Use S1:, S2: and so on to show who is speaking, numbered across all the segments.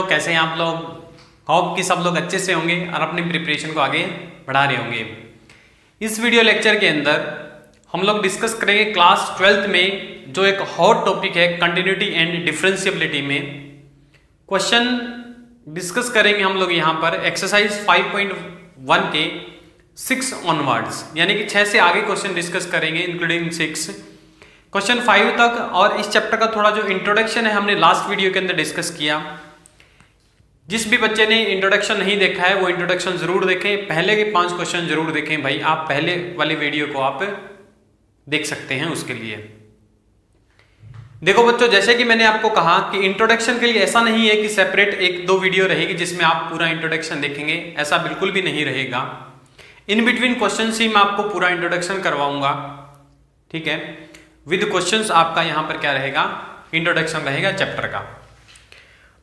S1: कैसे हैं आप लोग। होप कि सब लोग अच्छे से होंगे और अपनी प्रिपरेशन को आगे बढ़ा रहे होंगे। इस वीडियो लेक्चर के अंदर हम लोग डिस्कस करेंगे क्लास 12th में जो एक हॉट टॉपिक है कंटिन्यूटी एंड डिफरेंशिएबिलिटी में क्वेश्चन डिस्कस करेंगे हम लोग यहाँ पर एक्सरसाइज 5.1 के 6 ऑनवर्ड्स, यानी कि 6 से आगे क्वेश्चन डिस्कस करेंगे इंक्लूडिंग 6 क्वेश्चन 5 तक। और इस चैप्टर का थोड़ा जो इंट्रोडक्शन है हमने लास्ट वीडियो के अंदर डिस्कस किया। जिस भी बच्चे ने इंट्रोडक्शन नहीं देखा है वो इंट्रोडक्शन जरूर देखें, पहले के 5 क्वेश्चन जरूर देखें भाई, आप पहले वाली वीडियो को आप देख सकते हैं। उसके लिए देखो बच्चों, जैसे कि मैंने आपको कहा कि इंट्रोडक्शन के लिए ऐसा नहीं है कि सेपरेट 1-2 वीडियो रहेगी जिसमें आप पूरा इंट्रोडक्शन देखेंगे, ऐसा बिल्कुल भी नहीं रहेगा। इन बिटवीन क्वेश्चन ही मैं आपको पूरा इंट्रोडक्शन करवाऊंगा, ठीक है। विद क्वेश्चंस आपका यहां पर क्या रहेगा, इंट्रोडक्शन रहेगा चैप्टर का।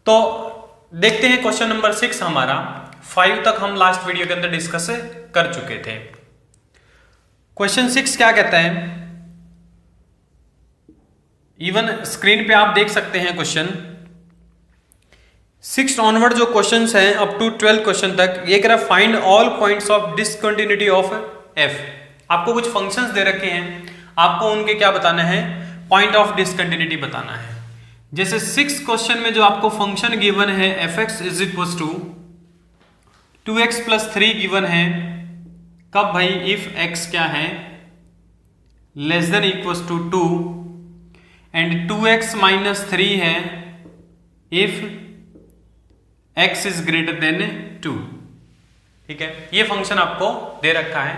S1: तो देखते हैं क्वेश्चन नंबर 6 हमारा। 5 तक हम लास्ट वीडियो के अंदर डिस्कस कर चुके थे। क्वेश्चन 6 क्या कहता है, इवन स्क्रीन पे आप देख सकते हैं क्वेश्चन 6 ऑनवर्ड जो क्वेश्चंस हैं अप टू 12 क्वेश्चन तक। ये कह रहा find all points of discontinuity of F. आपको कुछ फंक्शंस दे रखे हैं, आपको उनके क्या बताना है, पॉइंट ऑफ डिसकंटिन्यूटी बताना है। जैसे 6 क्वेश्चन में जो आपको फंक्शन गिवन है f x is equal to 2x + 3 given है। कब भाई, इफ x क्या है less than equal to 2 and 2x - 3 है if x is greater than 2, ठीक है। ये फंक्शन आपको दे रखा है,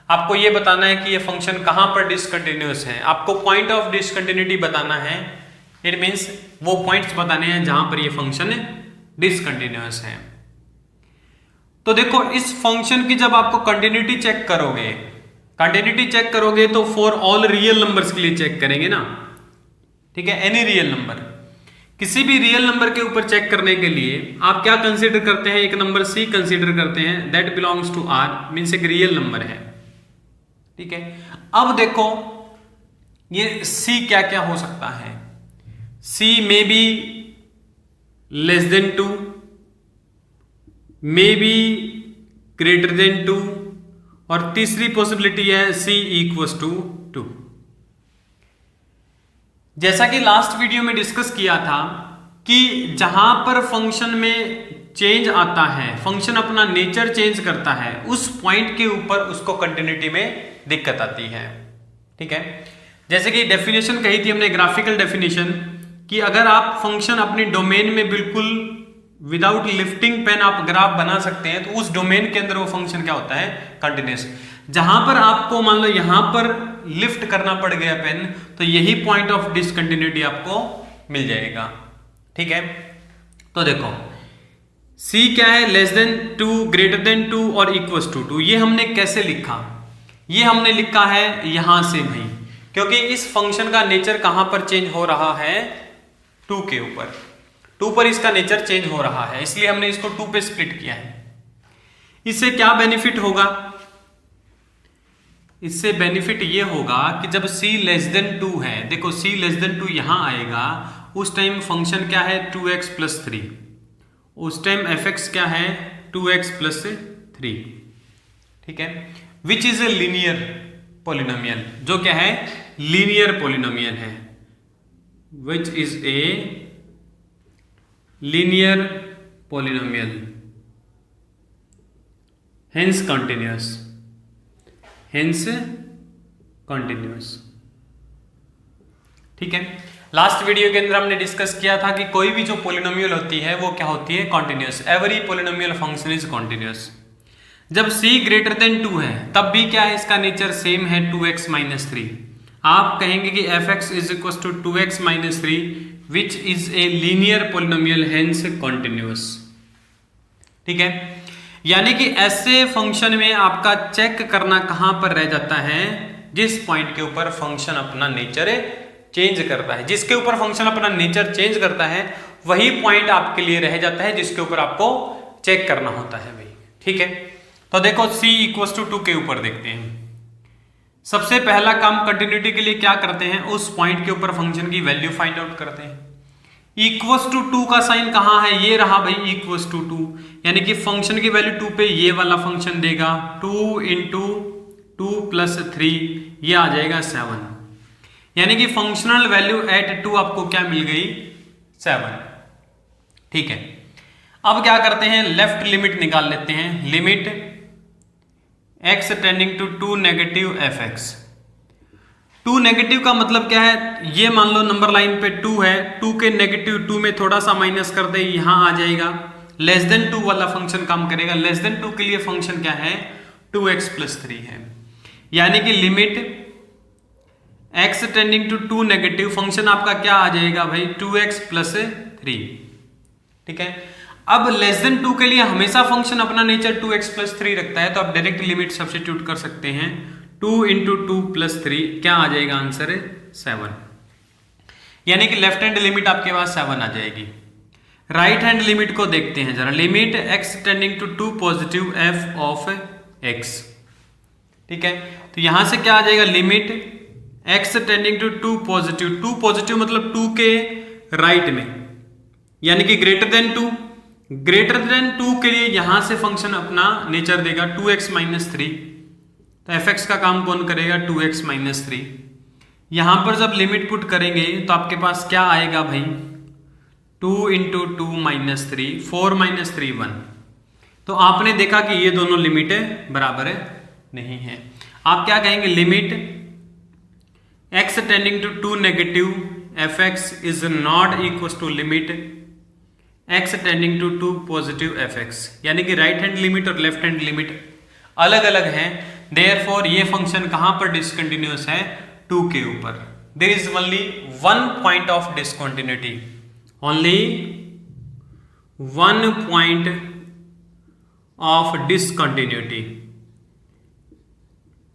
S1: आपको ये बताना है कि ये फंक्शन कहां पर डिसकंटिन्यूअस है, आपको पॉइंट ऑफ डिसकंटिन्यूटी बताना है। इट मींस वो पॉइंट्स बताने हैं जहां पर ये फंक्शन डिसकंटिन्यूअस है। तो देखो इस फंक्शन की जब आपको कंटिन्यूटी चेक करोगे तो फॉर ऑल रियल नंबर्स के लिए चेक करेंगे ना, ठीक है। एनी रियल नंबर, किसी भी रियल नंबर के ऊपर चेक करने के लिए आप क्या कंसीडर करते हैं, एक नंबर सी कंसीडर करते हैं that belongs to R, means एक रियल नंबर है, ठीक है। अब देखो ये सी क्या क्या हो सकता है, c may be less than 2, may be greater than 2, और तीसरी पॉसिबिलिटी है सी इक्वल्स टू 2। जैसा कि लास्ट वीडियो में डिस्कस किया था कि जहां पर फंक्शन में चेंज आता है, फंक्शन अपना नेचर चेंज करता है, उस पॉइंट के ऊपर उसको कंटिन्यूटी में दिक्कत आती है, ठीक है। जैसे कि डेफिनेशन कही थी हमने, ग्राफिकल डेफिनेशन, कि अगर आप फंक्शन अपने डोमेन में बिल्कुल विदाउट लिफ्टिंग पेन आप ग्राफ बना सकते हैं तो उस डोमेन के अंदर वो फंक्शन क्या होता है, कंटिन्यूअस। जहां पर आपको मान लो यहां पर लिफ्ट करना पड़ गया पेन, तो यही पॉइंट ऑफ डिसकंटिन्यूटी आपको मिल जाएगा, ठीक है। तो देखो C क्या है, लेस देन 2, ग्रेटर देन 2 और इक्वल्स टू 2। ये हमने कैसे लिखा, ये हमने लिखा है यहां से भाई, क्योंकि इस फंक्शन का नेचर कहां पर चेंज हो रहा है, 2 के ऊपर, 2 पर इसका नेचर चेंज हो रहा है, इसलिए हमने इसको 2 पे स्प्लिट किया है। इससे क्या बेनिफिट होगा, इससे बेनिफिट ये होगा कि जब c लेस देन 2 है, देखो c लेस देन 2 यहां आएगा, उस टाइम फंक्शन क्या है 2x + 3, उस टाइम fx क्या है 2x + 3, ठीक है। विच इज ए लीनियर पॉलिनोमियल, जो क्या है लीनियर पॉलिनोमियल है, विच is a linear polynomial, hence continuous, ठीक है। लास्ट वीडियो के अंदर हमने डिस्कस किया था कि कोई भी जो पॉलिनोमियल होती है वो क्या होती है, continuous. Every polynomial function is continuous. जब c ग्रेटर देन 2 है तब भी क्या है, इसका नेचर सेम है 2x - 3। आप कहेंगे कि fx is equal to 2x - 3 which is a linear polynomial, hence continuous, ठीक है। यानी कि ऐसे फंक्शन में आपका चेक करना कहां पर रह जाता है, जिस पॉइंट के ऊपर फंक्शन अपना नेचर चेंज करता है, जिसके ऊपर फंक्शन अपना नेचर चेंज करता है वही पॉइंट आपके लिए रह जाता है जिसके ऊपर आपको चेक करना होता है भाई, ठीक है। तो देखो c इक्वल टू 2 के ऊपर देखते हैं। सबसे पहला काम कंटिन्यूटी के लिए क्या करते हैं, उस पॉइंट के ऊपर फंक्शन की वैल्यू फाइंड आउट करते हैं। इक्वस टू 2 का साइन कहाँ है, ये रहा भाई इक्वस टू 2, यानी कि फंक्शन की वैल्यू 2 पे ये वाला फंक्शन देगा 2 इंटू 2 प्लस 3, ये आ जाएगा 7, यानी कि फंक्शनल वैल्यू एट 2 आपको क्या मिल गई, 7। ठीक है, अब क्या करते हैं, लेफ्ट लिमिट निकाल लेते हैं। Limit x tending to 2 negative f x. 2 negative का मतलब क्या है, ये मान लो नंबर लाइन पे 2 है, 2 के नेगेटिव 2 में थोड़ा सा माइनस कर दे, यहां आ जाएगा। लेस देन 2 वाला फंक्शन काम करेगा। लेस देन 2 के लिए फंक्शन क्या है, 2x प्लस 3 है, यानी कि limit x tending to 2 negative, function आपका क्या आ जाएगा भाई, 2x प्लस 3। ठीक है, अब लेस देन 2 के लिए हमेशा फंक्शन अपना नेचर 2x प्लस 3 रखता है, तो आप डायरेक्ट लिमिट सब्स्टिट्यूट कर सकते हैं। 2 इंटू 2 प्लस 3 क्या आ जाएगा आंसर, 7, यानी कि लेफ्ट हैंड लिमिट आपके पास 7 आ जाएगी। राइट हैंड लिमिट को देखते हैं जरा। Limit x tending to 2 positive f of x। ठीक है, तो यहां से क्या आ जाएगा, limit x tending to 2 positive, 2 positive मतलब 2 के राइट में, यानी कि ग्रेटर देन 2। ग्रेटर देन 2 के लिए यहां से फंक्शन अपना नेचर देगा 2x माइनस 3, तो fx का काम कौन करेगा, 2x माइनस 3। यहां पर जब लिमिट पुट करेंगे तो आपके पास क्या आएगा भाई, 2 इंटू 2 माइनस 3, 4 माइनस 3 1। तो आपने देखा कि ये दोनों लिमिट बराबर नहीं है। आप क्या कहेंगे, limit x tending to 2 negative f x is not equal to limit x tending to 2 positive f x, यानी कि राइट हैंड लिमिट और लेफ्ट हैंड लिमिट अलग अलग है। देयरफॉर ये फंक्शन कहां पर डिसकंटिन्यूअस है, 2 के ऊपर। There is only one point of discontinuity, only one point of discontinuity,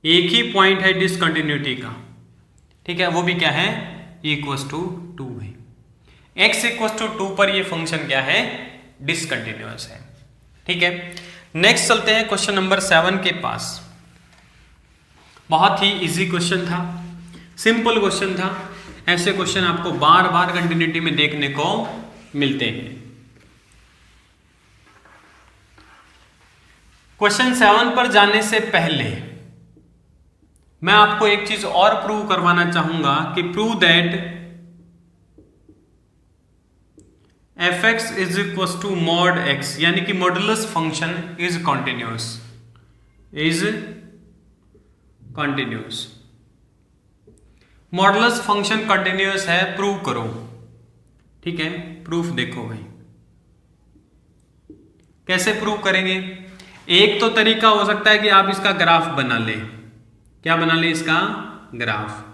S1: एक ही पॉइंट है डिसकंटिन्यूटी का। ठीक है, वो भी क्या है, इक्वल टू 2 है। x इक्वल टू 2 पर ये फंक्शन क्या है, डिसकंटिन्यूअस है। ठीक है, नेक्स्ट चलते हैं क्वेश्चन नंबर 7 के पास। बहुत ही इजी क्वेश्चन था, सिंपल क्वेश्चन था। ऐसे क्वेश्चन आपको बार बार कंटिन्यूटी में देखने को मिलते हैं। क्वेश्चन 7 पर जाने से पहले मैं आपको एक चीज और प्रूव करवाना चाहूंगा कि prove that f x is equal to mod x, यानी कि modulus function is continuous, is continuous. Modulus function continuous है, प्रूव करो। ठीक है, प्रूफ देखो भाई, कैसे प्रूव करेंगे। एक तो तरीका हो सकता है कि आप इसका ग्राफ बना ले, क्या बना ले, इसका ग्राफ,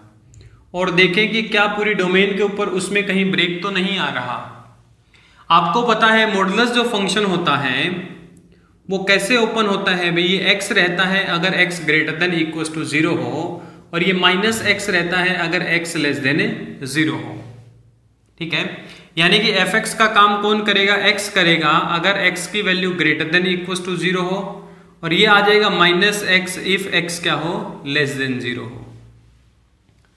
S1: और देखें कि क्या पूरी डोमेन के ऊपर उसमें कहीं ब्रेक तो नहीं आ रहा। आपको पता है मॉडुलस जो फंक्शन होता है वो कैसे ओपन होता है भाई, ये x रहता है अगर x greater than equal to 0 हो, और ये माइनस x रहता है अगर x लेस देन 0 हो। ठीक है, यानी कि fx का काम कौन करेगा, x करेगा अगर x की value greater than equal to 0 हो, और ये आ जाएगा माइनस x इफ x क्या हो, लेस देन 0 हो।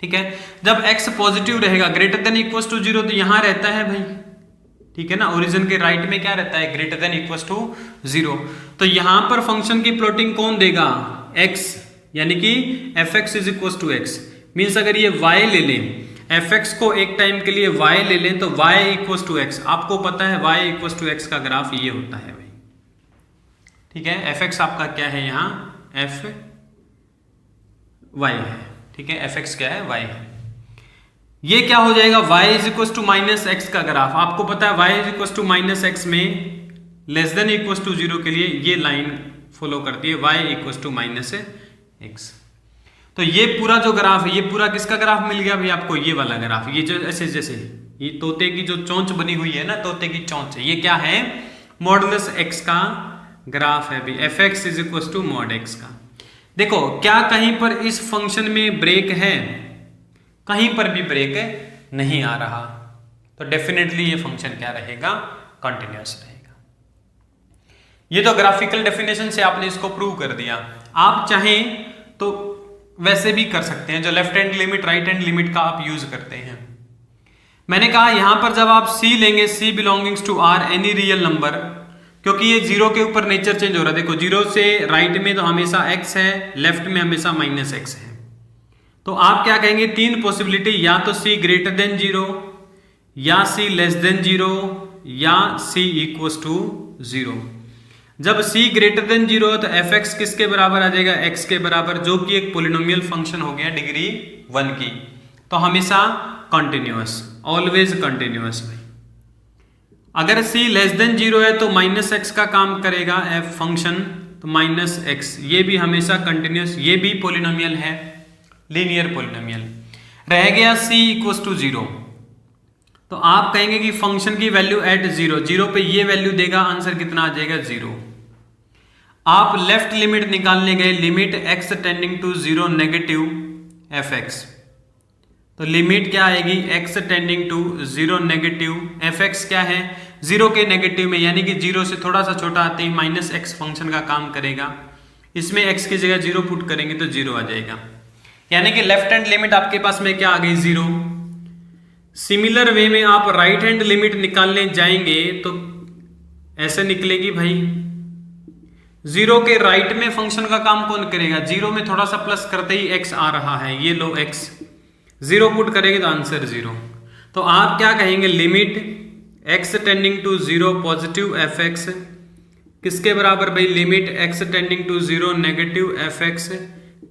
S1: ठीक है, जब x पॉजिटिव रहेगा ग्रेटर देन इक्वल टू 0, तो यहां रहता है भाई, ठीक है ना, ओरिजिन के राइट में क्या रहता है, ग्रेटर देन इक्वल टू 0। तो यहां पर फंक्शन की प्लॉटिंग कौन देगा, x, यानी कि f x is equal to x. Means अगर ये y ले लें, एफ एक्स को एक टाइम के लिए y ले लें तो y इक्वल टू एक्स। आपको पता है y इक्वल टू एक्स का ग्राफ ये होता है भाई। ठीक है, एफ एक्स आपका क्या है, यहाँ एफ वाई है। ठीक है, एफ एक्स क्या है, y है। ये क्या हो जाएगा, y is equal to minus x का ग्राफ। आपको पता है y is equal to minus x में लेस देन इक्वल टू 0 के लिए ये लाइन फॉलो करती है, y equal to minus x. तो ये पूरा जो ग्राफ है, ये पूरा किसका ग्राफ मिल गया भाई आपको, ये वाला ग्राफ। ये जो ऐसे जैसे ये तोते की जो चोंच बनी हुई है ना, तोते की चोंच है, ये क्या है, मॉडुलस x का ग्राफ है भाई, f x is equal to mod x का। देखो क्या कहीं पर इस फंक्शन में ब्रेक है, कहीं पर भी ब्रेक नहीं आ रहा, तो डेफिनेटली ये फंक्शन क्या रहेगा, कंटिन्यूअस रहेगा। ये तो ग्राफिकल डेफिनेशन से आपने इसको प्रूव कर दिया। आप चाहें तो वैसे भी कर सकते हैं, जो left hand limit right hand limit का आप यूज करते हैं। मैंने कहा यहां पर जब आप c लेंगे, c belongings to r any real number, क्योंकि ये जीरो के ऊपर नेचर चेंज हो रहा है। देखो जीरो से राइट में तो हमेशा x है, लेफ्ट में हमेशा माइनस x है। तो आप क्या कहेंगे, तीन पॉसिबिलिटी, या तो c ग्रेटर देन जीरो, या c लेस देन जीरो, या c इक्वल्स टू जीरो। जब c ग्रेटर देन जीरो है तो f(x) किसके बराबर आ जाएगा, x के बराबर, जो कि एक पोलिनोमियल फंक्शन हो गया डिग्री 1 की। तो हमेशा कंटिन्यूअस, ऑलवेज कंटिन्यूअस भाई। अगर c लेस देन जीरो है तो माइनस एक्स का काम करेगा f फंक्शन, तो माइनस एक्स, ये भी हमेशा कंटिन्यूअस, ये भी पोलिनोमियल है, लीनियर पोलिनोमियल। रह गया c इक्वल्स टू जीरो, तो आप कहेंगे कि फंक्शन की वैल्यू एट जीरो, जीरो पे ये वैल्यू देगा, आंसर कितना आ जाएगा, जीरो। आप लेफ्ट लिमिट निकालने गए, limit x tending to zero negative f(x), तो लिमिट क्या आएगी, x tending to zero negative f(x) क्या है, जीरो के नेगेटिव में, यानी कि जीरो से थोड़ा सा छोटा आते ही माइनस एक्स फंक्शन का काम करेगा। इसमें x की जगह जीरो पुट करेंगे तो जीरो आ जाएगा, यानी कि लेफ्ट हैंड लिमिट आपके पास में क्या आ गई, जीरो। सिमिलर वे में आप राइट हैंड लिमिट निकालने जाएंगे तो ऐसे निकलेगी भाई, जीरो के राइट में फंक्शन का काम कौन करेगा, जीरो में थोड़ा सा प्लस करते ही x आ रहा है, ये लो x, जीरो पुट करेंगे तो आंसर जीरो। तो आप क्या कहेंगे, limit x tending to zero positive f(x) किसके बराबर भाई, limit x tending to zero negative f(x)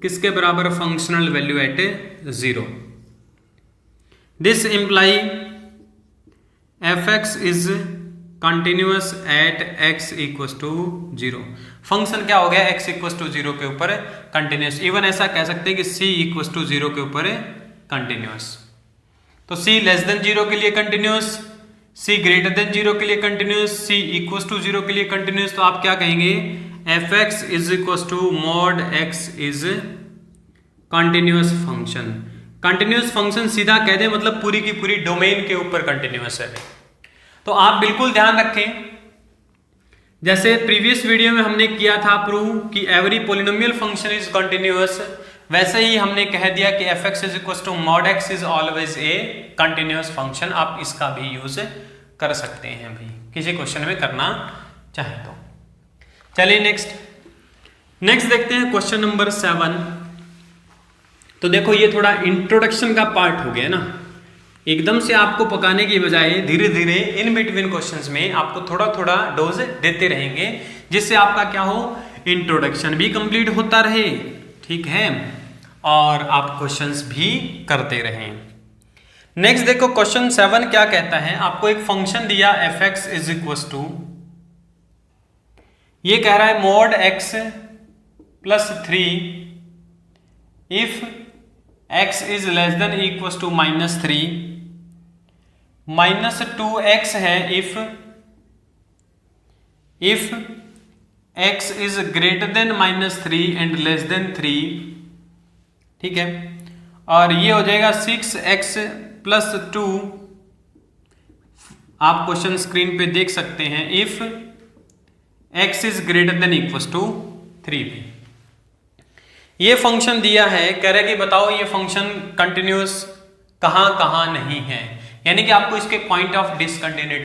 S1: किसके बराबर, functional value at zero. This imply f(x) is continuous at x equals to zero. Function क्या हो गया, x इक्वल्स टू जीरो के ऊपर कंटिन्यूअस। इवन ऐसा कह सकते हैं कि c इक्वल्स टू जीरो के ऊपर कंटिन्यूअस। तो c लेस देन जीरो के लिए continuous, c greater than zero के लिए continuous, c equals to zero के लिए कंटिन्यूअस। तो आप क्या कहेंगे, f(x) is equals to mod x is continuous function. Continuous function सीधा कह दे मतलब पूरी की पूरी डोमेन के ऊपर कंटिन्यूअस है। तो आप बिल्कुल ध्यान रखें, जैसे प्रीवियस वीडियो में हमने किया था प्रूव कि every polynomial function is continuous, वैसे ही हमने कह दिया कि f(x) is equals to mod x is always a continuous function. आप इसका भी यूज कर सकते हैं भाई, किसी क्वेश्चन में करना चाहे तो। चलिए नेक्स्ट देखते हैं क्वेश्चन नंबर 7। तो देखो ये थोड़ा इंट्रोडक्शन का पार्ट हो गया ना, एकदम से आपको पकाने की बजाय धीरे धीरे इन बिटवीन क्वेश्चंस में आपको थोड़ा थोड़ा डोज देते रहेंगे, जिससे आपका क्या हो, इंट्रोडक्शन भी कंप्लीट होता रहे, ठीक है, और आप क्वेश्चंस भी करते रहें। नेक्स्ट देखो क्वेश्चन 7 क्या कहता है, आपको एक फंक्शन दिया f(x) इज इक्वल्स टू, ये कह रहा है mod x plus 3 if x is less than equals to -3, -2x है if x is greater than -3 and less than 3, ठीक है, और ये हो जाएगा 6x प्लस 2। आप क्वेश्चन स्क्रीन पे देख सकते हैं, if x is greater than equals to 3 भी। ये फंक्शन दिया है, कह रहे कि बताओ ये फंक्शन कंटिन्यूअस कहां कहां नहीं है, यानी कि आपको इसके पॉइंट ऑफ डिसकंटिन्यूटी।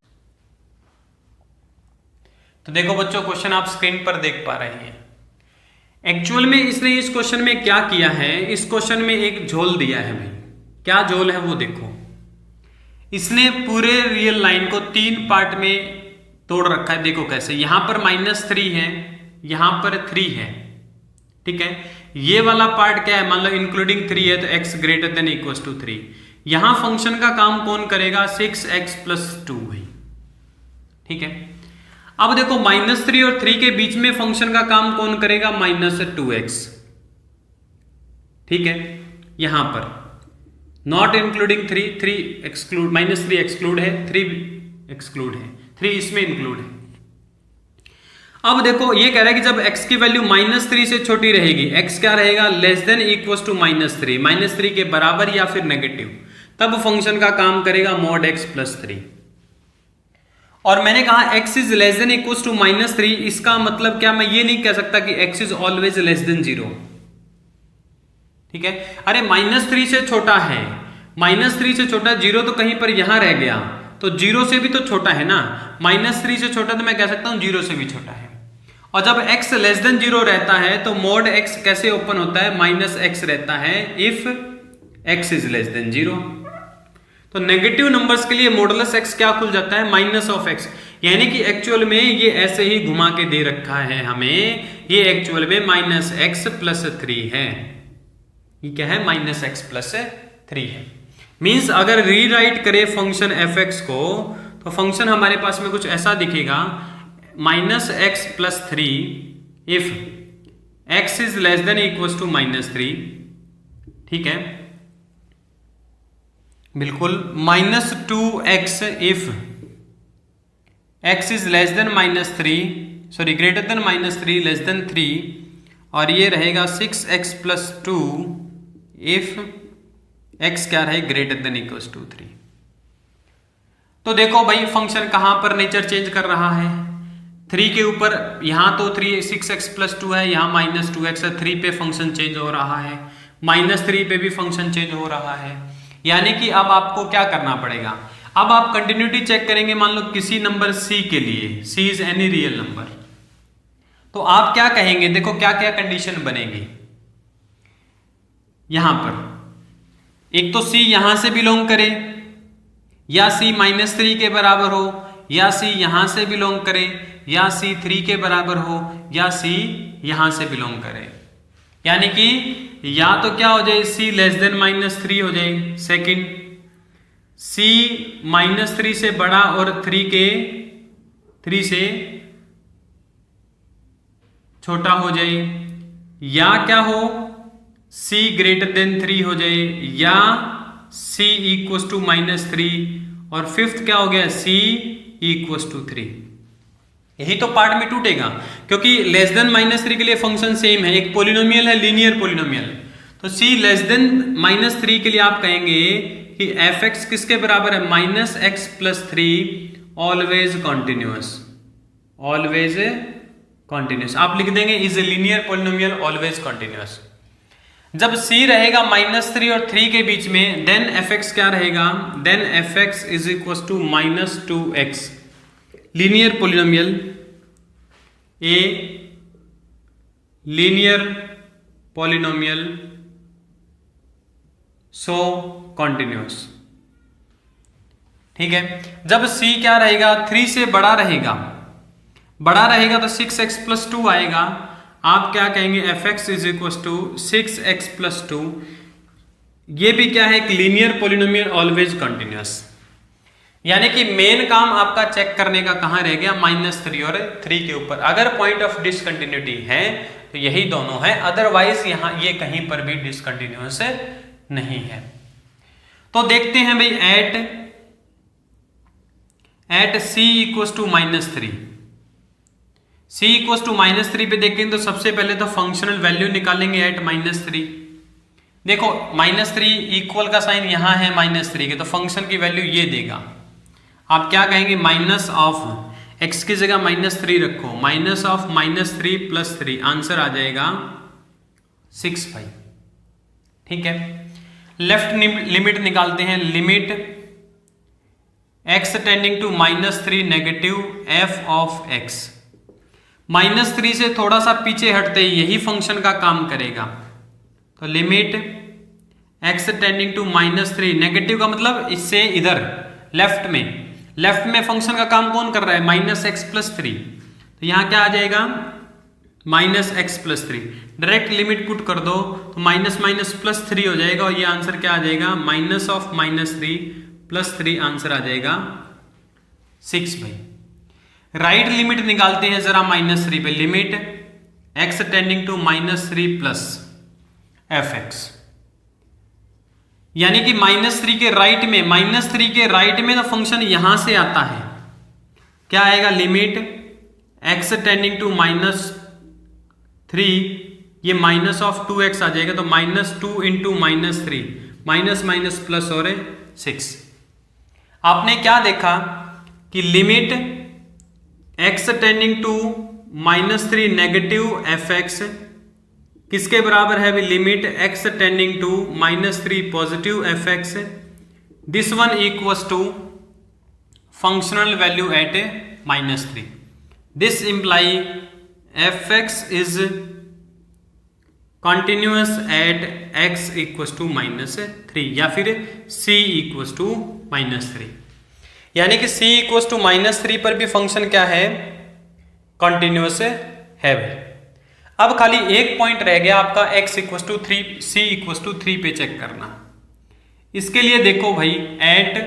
S1: तो देखो बच्चों क्वेश्चन आप स्क्रीन पर देख पा रहे हैं। एक्चुअल में इसने इस क्वेश्चन में क्या किया है, इस क्वेश्चन में एक झोल दिया है भाई, क्या झोल है वो देखो। इसने पूरे रियल लाइन को 3 पार्ट में तोड़ रखा है। देखो कैसे, यहां पर -3 है, यहां पर 3 है, ठीक है, ये वाला पार्ट क्या है, मान लो इंक्लूडिंग 3 है तो x greater than equals to 3। यहां फंक्शन का काम कौन करेगा, 6x प्लस 2 है, ठीक है। अब देखो -3 और 3 के बीच में फंक्शन का काम कौन करेगा, -2x, ठीक है। यहां पर नॉट इंक्लूडिंग 3 एक्सक्लूड, -3 एक्सक्लूड है, 3 एक्सक्लूड है, 3 इसमें इंक्लूड है। अब देखो ये कह रहा है कि जब x की वैल्यू -3 से छोटी रहेगी, x क्या रहेगा, लेस देन इक्वल्स टू -3, -3 के बराबर या फिर नेगेटिव, तब फंक्शन का काम करेगा मॉड x प्लस 3। और मैंने कहा x is less than equals to -3, इसका मतलब क्या, मैं ये नहीं कह सकता कि x is always less than 0, ठीक है। अरे -3 से छोटा है, -3 से छोटा 0 तो कहीं पर यहां रह गया, तो 0 से भी तो छोटा है ना। -3 से छोटा तो मैं कह सकता हूं 0 से भी छोटा है। और जब x लेस देन 0 रहता है तो मोड x कैसे ओपन होता है, -x रहता है if x is less than 0। तो नेगेटिव नंबर्स के लिए मॉडुलस x क्या खुल जाता है, -x। यानी कि एक्चुअल में ये ऐसे ही घुमा के दे रखा है हमें, ये एक्चुअल में -x+3 है। ये क्या है, -x+3 है। मींस अगर रीराइट करे फंक्शन fx को तो फंक्शन हमारे पास में कुछ ऐसा दिखेगा, -x+3 if x is less than equal to -3, ठीक है, बिल्कुल। -2x if x is less than -3, sorry greater than -3 less than 3, और ये रहेगा 6x+2 इफ x क्या रहे, ग्रेटर देन इक्वल टू 3। तो देखो भाई फंक्शन कहां पर नेचर चेंज कर रहा है, 3 के ऊपर। यहां तो 6x+2 है, यहां -2x है, 3 पे फंक्शन चेंज हो रहा है, -3 पे भी फंक्शन चेंज हो रहा है। यानी कि अब आपको क्या करना पड़ेगा, अब आप कंटिन्यूटी चेक करेंगे। मान लो किसी नंबर c के लिए, c is any real number, तो आप क्या कहेंगे, देखो क्या क्या कंडीशन बनेगी यहां पर। एक तो c यहां से बिलोंग करे, या c -3 के बराबर हो, या c यहां से बिलोंग करे, या c 3 के बराबर हो, या c यहां से बिलोंग करे। यानी कि या तो क्या हो जाए, c लेस देन -3 हो जाए, सेकंड c -3 से बड़ा और 3 से छोटा हो जाए, या क्या हो c ग्रेटर देन 3 हो जाए, या c इक्वल टू -3, और फिफ्थ क्या हो गया, c इक्वल टू 3। यही तो पार्ट में टूटेगा, क्योंकि लेस देन -3 के लिए फंक्शन सेम है, एक पॉलिनोमियल है, लीनियर पॉलिनोमियल। तो c लेस देन -3 के लिए आप कहेंगे कि fx किसके बराबर है, -x+3 always continuous, always continuous. आप लिख देंगे is a linear polynomial always continuous. जब c रहेगा -3 और 3 के बीच में, देन fx क्या रहेगा, then fx is equal to -2x, linear polynomial, a linear polynomial, so continuous, ठीक है। जब c क्या रहेगा, 3 से बड़ा रहेगा तो 6x+2 आएगा। आप क्या कहेंगे, fx is equal to 6x+2, ये भी क्या है, एक लीनियर पॉलिनोमियल ऑलवेज कंटिन्यूअस। यानी कि मेन काम आपका चेक करने का कहां रह गया, -3 और 3 के ऊपर। अगर पॉइंट ऑफ डिसकंटिन्यूटी है तो यही दोनों है, अदरवाइज यहां ये कहीं पर भी डिसकंटिन्यूअस नहीं है। तो देखते हैं भाई at c equal to -3, c equal to -3 पे देखें तो सबसे पहले तो फंक्शनल वैल्यू निकालेंगे एट -3। देखो -3 इक्वल का साइन यहां है -3 के, तो फंक्शन की वैल्यू ये देगा। आप क्या कहेंगे, माइनस ऑफ x की जगह -3 रखो, माइनस ऑफ -3 + 3, आंसर आ जाएगा 6 भाई, ठीक है। लेफ्ट लिमिट निकालते हैं, limit x tending to -3 negative f of x। -3 से थोड़ा सा पीछे हटते ही यही फंक्शन का काम करेगा। तो limit x tending to -3, negative का मतलब इससे इधर लेफ्ट में फंक्शन का काम कौन कर रहा है, -x+3। तो यहां क्या आ जाएगा, -x+3। डायरेक्ट लिमिट पुट कर दो तो -+3 हो जाएगा, और ये आंसर क्या आ जाएगा, माइनस ऑफ -3 + 3, आंसर आ जाएगा 6 भाई। राइट लिमिट निकालते हैं जरा -3 पे, limit x tending to -3 + fx। यानी कि -3 के राइट में तो फंक्शन यहां से आता है, क्या आएगा, लिमिट x टेंडिंग टू -3, ये माइनस ऑफ 2x आ जाएगा, तो -2 × -3, माइनस प्लस और 6। आपने क्या देखा कि limit x tending to -3 negative fx किसके बराबर है, limit x tending to -3 positive fx this one equals to functional value at -3. This imply fx is continuous at x equals to -3 या फिर c इक्वल्स टू -3. यानी कि c equals to -3 पर भी function क्या है, कंटिन्यूअस है भाई. अब खाली एक पॉइंट रह गया आपका x equals to 3 c equals to 3 पे चेक करना. इसके लिए देखो भाई एट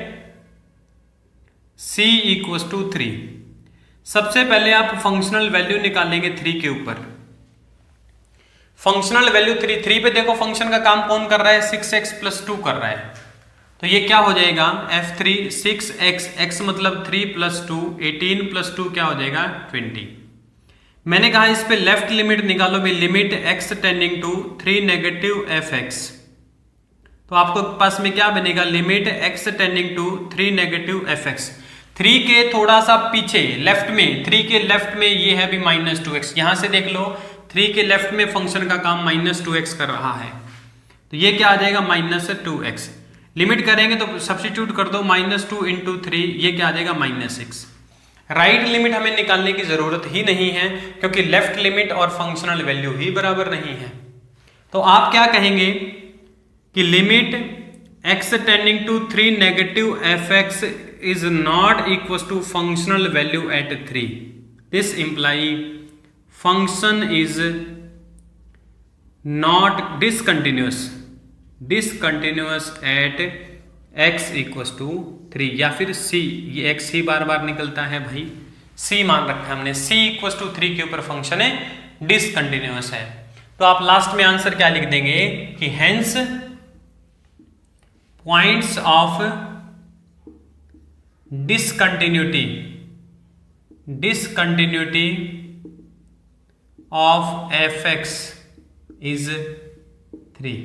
S1: c इक्वल्स टू 3, सबसे पहले आप फंक्शनल वैल्यू निकालेंगे 3 के ऊपर. फंक्शनल वैल्यू 3 पे देखो फंक्शन का काम कौन कर रहा है, 6x + 2 कर रहा है. तो ये क्या हो जाएगा, f3 6x, x मतलब 3 + 2 18 + 2 क्या हो जाएगा 20. मैंने कहा इस पे लेफ्ट लिमिट निकालो भाई, limit x tending to 3 negative fx. तो आपको पास में क्या बनेगा, limit x tending to 3 negative fx. 3 के थोड़ा सा पीछे लेफ्ट में, 3 के लेफ्ट में ये है भी -2x. यहां से देख लो 3 के लेफ्ट में फंक्शन का काम -2x कर रहा है, तो ये क्या आ जाएगा -2x. लिमिट करेंगे तो सब्स्टिट्यूट कर दो, -2 × 3 ये क्या आ जाएगा -6. राइट लिमिट हमें निकालने की जरूरत ही नहीं है क्योंकि लेफ्ट लिमिट और फंक्शनल वैल्यू ही बराबर नहीं है. तो आप क्या कहेंगे कि limit x tending to 3 negative fx is not equal to functional value at 3. This imply function is not discontinuous at x equals to 3 या फिर c. ये x ही बार बार निकलता है भाई, c मान रखा है हमने, c इक्वल्स टू 3 के ऊपर फंक्शन है डिसकंटिन्यूअस है. तो आप लास्ट में आंसर क्या लिख देंगे कि hence points of discontinuity of fx is 3.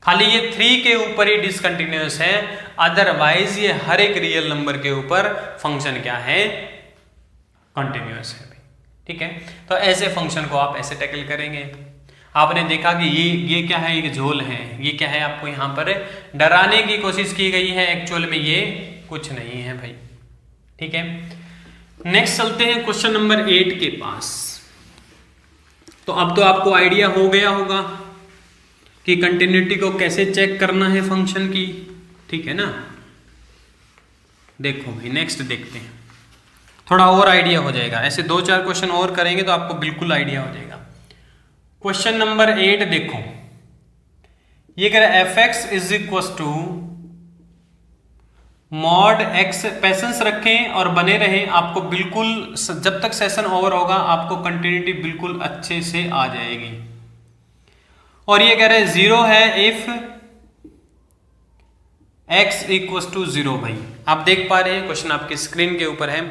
S1: खाली ये 3 के ऊपर ही डिसकंटिन्यूअस है, अदरवाइज ये हर एक रियल नंबर के ऊपर फंक्शन क्या है, कंटिन्यूअस है. ठीक है, तो ऐसे फंक्शन को आप ऐसे टैकल करेंगे. आपने देखा कि ये क्या है, एक झोल है, ये क्या है, आपको यहाँ पर डराने की कोशिश की गई है, एक्चुअल में ये कुछ नहीं है भाई. ठीक है, नेक्स्ट चलते हैं क्वेश्चन नंबर 8 के पास. तो अब तो आपको आइडिया हो गया होगा कि कंटिन्यूटी को कैसे चेक करना है फंक्शन की. ठीक है ना, देखो भाई नेक्स्ट देखते हैं, थोड़ा और आइडिया हो जाएगा. ऐसे 2-4 क्वेश्चन और करेंगे तो आपको बिल्कुल आइडिया हो जाएगा. क्वेश्चन नंबर 8 देखो, ये कह रहा है fx is equal to mod x. Patience रखें और बने रहें, आपको बिल्कुल जब तक सेशन ओवर होगा आपको कंटिन्यूटी बिल्कुल अच्छे से आ जाएगी. और ये कह रहे हैं 0 है इफ x इक्वल टू 0. भाई आप देख पा रहे हैं क्वेश्चन आपके स्क्रीन के ऊपर है.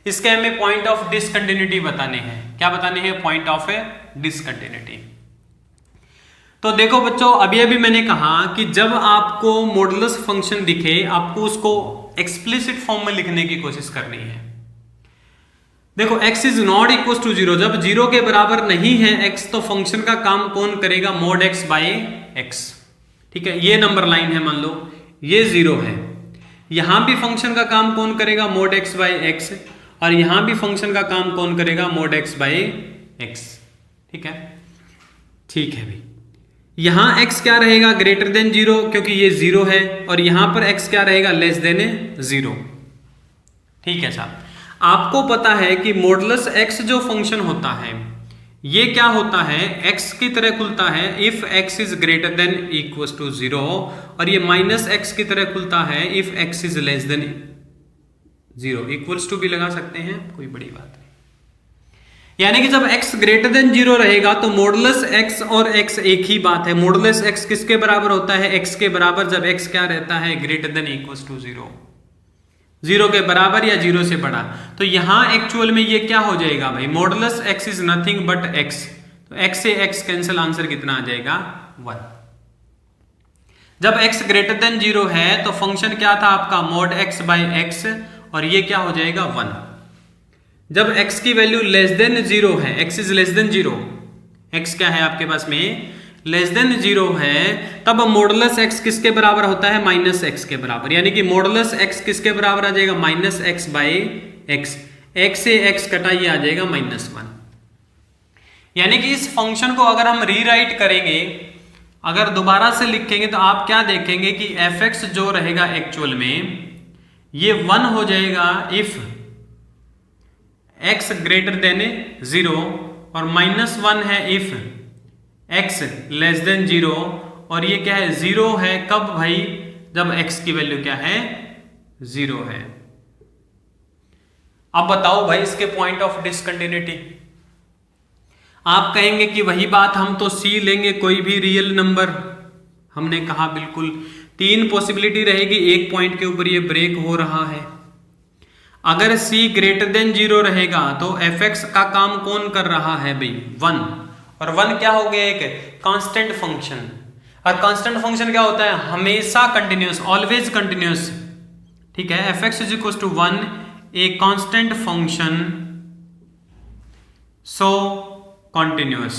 S1: इसके हमें पॉइंट ऑफ डिसकंटिन्यूटी बताने हैं. क्या बताने हैं, पॉइंट ऑफ डिसकंटिन्यूटी. तो देखो बच्चों, अभी मैंने कहा कि जब आपको मॉडुलस फंक्शन दिखे आपको उसको एक्सप्लिसिट फॉर्म में लिखने की कोशिश करनी है. देखो x is not equal to 0, जब 0 के बराबर नहीं है x तो फंक्शन का काम कौन करेगा, mod x बाय x. ठीक है, ये नंबर लाइन है, मान लो ये 0 है, यहां भी फंक्शन का काम कौन करेगा, mod x बाय x, और यहां भी फंक्शन का काम कौन करेगा, mod x बाय x. ठीक है, ठीक है भाई. यहां x क्या रहेगा, ग्रेटर देन 0 क्योंकि ये 0 है, और यहां पर x क्या रहेगा, लेस देन 0. ठीक है साहब, आपको पता है कि मॉडुलस x जो फंक्शन होता है ये क्या होता है, x की तरह खुलता है if x is greater than equal to 0, और ये -x की तरह खुलता है if x is less than 0. Equals to भी लगा सकते हैं, कोई बड़ी बात नहीं. यानी कि जब x ग्रेटर देन 0 रहेगा तो मॉडुलस x और x एक ही बात है. मॉडुलस x किसके बराबर होता है, x के बराबर, जब x क्या रहता है, ग्रेटर देन इक्वल टू 0, 0 के बराबर या 0 से बड़ा. तो यहां एक्चुअल में ये क्या हो जाएगा भाई, modulus x is nothing but x. तो x से x कैंसिल, आंसर कितना आ जाएगा, 1. जब x ग्रेटर देन 0 है तो फंक्शन क्या था आपका, mod x बाय x, और ये क्या हो जाएगा 1. जब x की वैल्यू लेस देन 0 है, x is less than 0, x क्या है आपके पास में लेस देन 0 है तब मॉडुलस x किसके बराबर होता है, माइनस x के बराबर, यानी कि मॉडुलस x किसके बराबर आ जाएगा, minus x by x, x से x कटा ये आ जाएगा -1। यानी कि इस फंक्शन को अगर हम रीराइट करेंगे, अगर दोबारा से लिखेंगे तो आप क्या देखेंगे कि fx जो रहेगा एक्चुअल में ये 1 हो जाएगा इफ x ग्रेटर देन 0 और -1 है इफ x लेस देन 0 और ये क्या है 0 है कब भाई, जब x की वैल्यू क्या है 0 है। अब बताओ भाई इसके पॉइंट ऑफ डिसकंटिन्यूटी। आप कहेंगे कि वही बात हम तो c लेंगे कोई भी रियल नंबर, हमने कहा बिल्कुल 3 पॉसिबिलिटी रहेगी, एक पॉइंट के ऊपर ये ब्रेक हो रहा है। अगर c ग्रेटर देन 0 रहेगा तो fx का काम कौन कर रहा है भाई, 1, और 1 क्या हो गया, एक कांस्टेंट फंक्शन, और कांस्टेंट फंक्शन क्या होता है, हमेशा कंटिन्यूस, ऑलवेज कंटिन्यूस, ठीक है। fx is equal to 1 a constant function so continuous,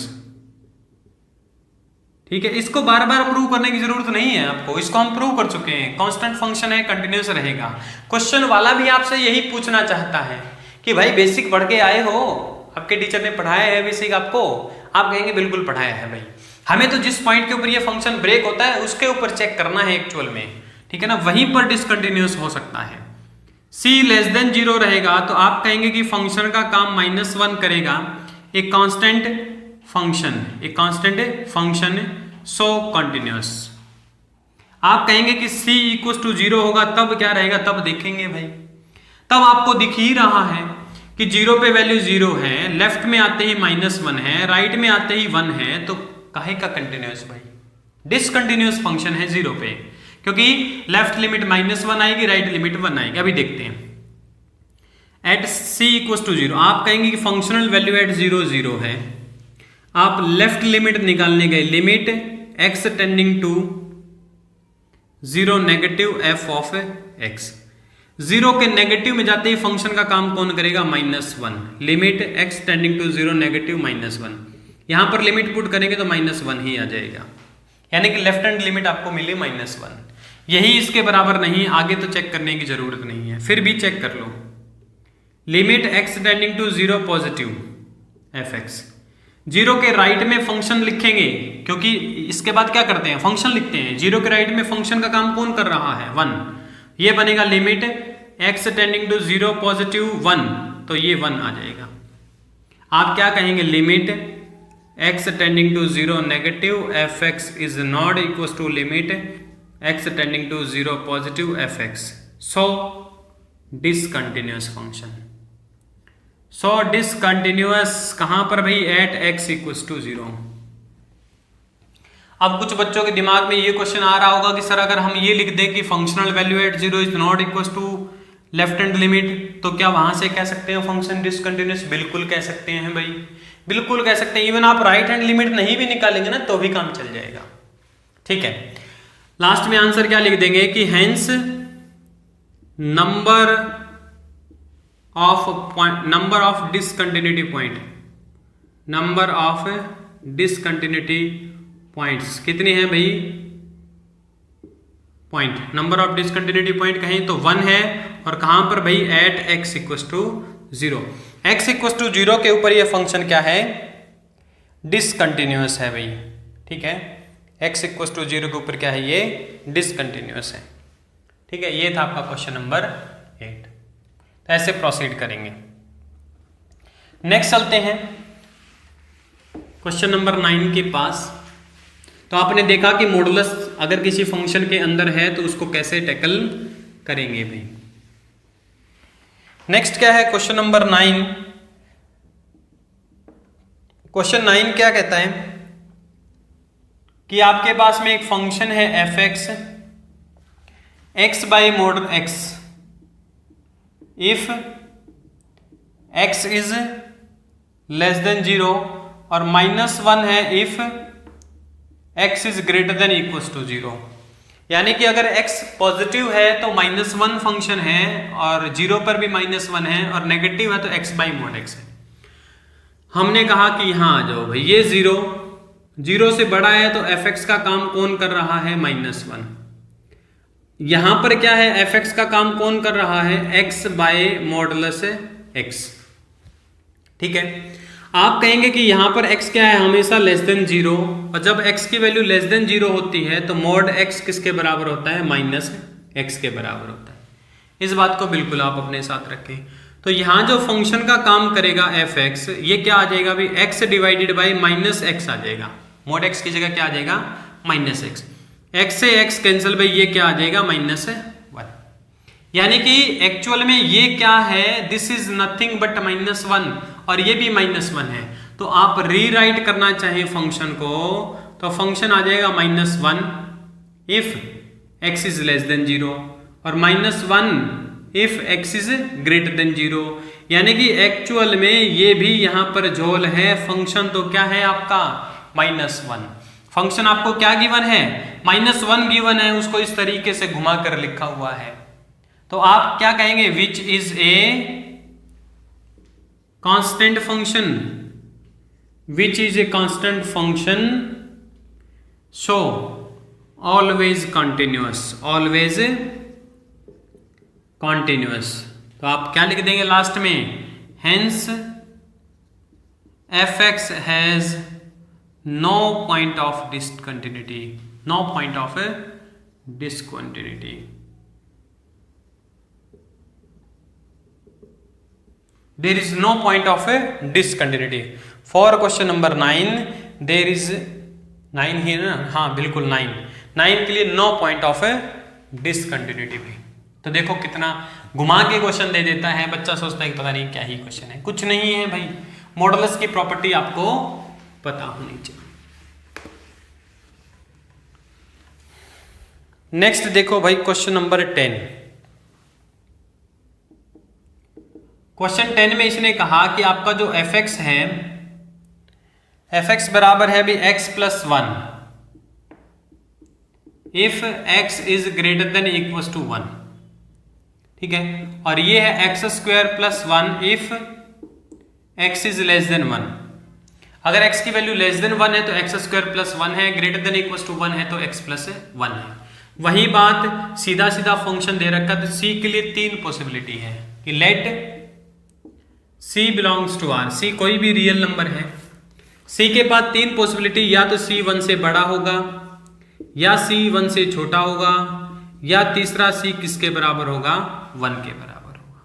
S1: ठीक है। इसको बार बार प्रूव करने की जरूरत नहीं है आपको, इसको हम प्रूव कर चुके हैं, कांस्टेंट फंक्शन है, कंटिन्यूस रहेगा। क्वेश्चन वाला भी आपसे यही पूछना चाहता है कि भाई बेसिक पढ़ के आए हो, आपके टीचर ने पढ़ाया है बेसिक आपको, आप कहेंगे बिल्कुल पढ़ाया है भाई, हमें तो जिस पॉइंट के ऊपर ये फंक्शन ब्रेक होता है उसके ऊपर चेक करना है एक्चुअल में, ठीक है ना, वहीं पर डिसकंटिन्यूस हो सकता है। c लेस देन 0 रहेगा तो आप कहेंगे कि फंक्शन का काम -1 करेगा, एक कांस्टेंट फंक्शन सो कंटिन्यूस। आप कहेंगे कि c इक्वल टू 0 होगा तब क्या रहेगा, तब देखेंगे भाई, तब आपको दिख ही रहा है कि 0 पे वैल्यू 0 है, लेफ्ट में आते ही -1 है, राइट में आते ही 1 है, तो काहे का कंटिन्यूस भाई, डिसकंटिन्यूस फंक्शन है 0 पे, क्योंकि लेफ्ट लिमिट -1 आएगी, राइट लिमिट 1 आएगी। अभी देखते हैं एट c इक्वल टू 0, आप कहेंगे कि फंक्शनल वैल्यू एट 0 0 है, आप लेफ्ट लिमिट निकालने गए, limit x tending to 0 negative f of x, 0 के नेगेटिव में जाते ही फंक्शन का काम कौन करेगा, -1, limit x tending to 0 negative -1, यहां पर लिमिट पुट करेंगे तो -1 ही आ जाएगा, यानी कि लेफ्ट हैंड लिमिट आपको मिली -1, यही इसके बराबर नहीं, आगे तो चेक करने की जरूरत नहीं है, फिर भी चेक कर लो, limit x tending to 0 positive fx, 0 के राइट में फंक्शन लिखेंगे, क्योंकि इसके बाद क्या करते हैं, फंक्शन लिखते हैं, 0 के राइट में फंक्शन का काम कौन कर रहा है, 1, ये बनेगा limit x tending to 0 positive 1, तो ये 1 आ जाएगा। आप क्या कहेंगे, limit x tending to 0 negative fx is not equal to limit x tending to 0 positive fx, so discontinuous function, so discontinuous कहां पर भाई, एट x इक्वल टू 0। अब कुछ बच्चों के दिमाग में ये क्वेश्चन आ रहा होगा कि सर अगर हम ये लिख दें कि functional value at 0 is not equal to left hand limit, तो क्या वहां से कह सकते हैं फंक्शन डिसकंटिन्यूअस, बिल्कुल कह सकते हैं भाई, बिल्कुल कह सकते हैं, इवन आप राइट हैंड लिमिट नहीं भी निकालेंगे ना तो भी काम चल जाएगा, ठीक है। लास्ट में आंसर क्या लिख देंगे कि hence number of discontinuity point, number of discontinuity points कितने हैं भाई, point, number of discontinuity point कहें तो 1 है, और कहां पर भाई, at x equal to 0, x equal to 0 के ऊपर ये फंक्शन क्या है, डिसकंटिन्यूअस है भाई, ठीक है, x इक्वल टू 0 के ऊपर क्या है, ये डिसकंटिन्यूअस है, ठीक है। ये था आपका क्वेश्चन नंबर 8, तो ऐसे प्रोसीड करेंगे। नेक्स्ट चलते हैं क्वेश्चन नंबर 9 के पास। तो आपने देखा कि मॉडुलस अगर किसी फंक्शन के अंदर है तो उसको कैसे टैकल करेंगे भाई। नेक्स्ट क्या है, क्वेश्चन नंबर 9। क्वेश्चन 9 क्या कहता है कि आपके पास में एक फंक्शन है fx, x by mod x, if x is less than 0 और -1 है if x is greater than equal to 0। यानी कि अगर x पॉजिटिव है तो -1 फंक्शन है और 0 पर भी -1 है, और नेगेटिव है तो x बाई मॉड x है। हमने कहा कि यहाँ आ जाओ भाई, ये 0 0 से बड़ा है तो एफ एक्स का काम कौन कर रहा है, -1। यहां पर क्या है, एफ एक्स का काम कौन कर रहा है, x बाय मॉडुलस x। ठीक है, आप कहेंगे कि यहां पर x क्या है, हमेशा लेस देन 0, और जब x की वैल्यू लेस देन 0 होती है तो मॉड x किसके बराबर होता है, -x के बराबर होता है। इस बात को बिल्कुल आप अपने साथ रखें। तो यहां जो फंक्शन का काम करेगा एफ एक्स, ये क्या आ जाएगा भाई, x डिवाइडेड बाई -x आ जाएगा। मॉड x की जगह क्या आ जाएगा, -x। x से x कैंसिल भाई, ये क्या आ जाएगा, -1। यानी कि एक्चुअल में ये क्या है, दिस इज नथिंग बट -1, और ये भी -1 है। तो आप रीराइट करना चाहें फंक्शन को तो फंक्शन आ जाएगा -1 if x is less than 0 और -1 if x is greater then 0। यानी कि एक्चुअल में ये भी यहां पर झोल है, फंक्शन तो क्या है आपका, -1। फंक्शन आपको क्या गिवन है, -1 गिवन है, उसको इस तरीके से घुमा कर लिखा हुआ है। तो आप क्या कहेंगे, which is a constant function, which is a constant function, so always continuous, always continuous. तो आप क्या लिख देंगे लास्ट में, hence f x has no point of discontinuity, no point of discontinuity. There is no point of a discontinuity. For question number 9, there is 9 ही ना, हाँ बिल्कुल 9 के लिए no point of a discontinuity भी। तो देखो कितना घुमा के क्वेश्चन दे देता है, बच्चा सोचता है कि पता नहीं क्या ही क्वेश्चन है, कुछ नहीं है भाई। मॉडुलस की प्रॉपर्टी आपको पता होनी चाहिए। नेक्स्ट देखो भाई क्वेश्चन नंबर 10। क्वेश्चन 10 में इसने कहा कि आपका जो एफ एक्स है, एफ एक्स बराबर है भी x + 1 if x is greater than equal to 1। ठीक है, और ये है x² + 1 if x is less than 1। अगर x की वैल्यू लेस देन 1 है तो x² + 1 है, ग्रेटर देन इक्वल टू 1 है तो x + 1 है। वही बात सीधा सीधा फंक्शन दे रखा, तो c के लिए 3 पॉसिबिलिटी है कि let C belongs to R, C कोई भी रियल नंबर है, C के पास 3 पॉसिबिलिटी, या तो C 1 से बड़ा होगा, या C 1 से छोटा होगा, या तीसरा C किसके बराबर होगा, 1 के बराबर होगा।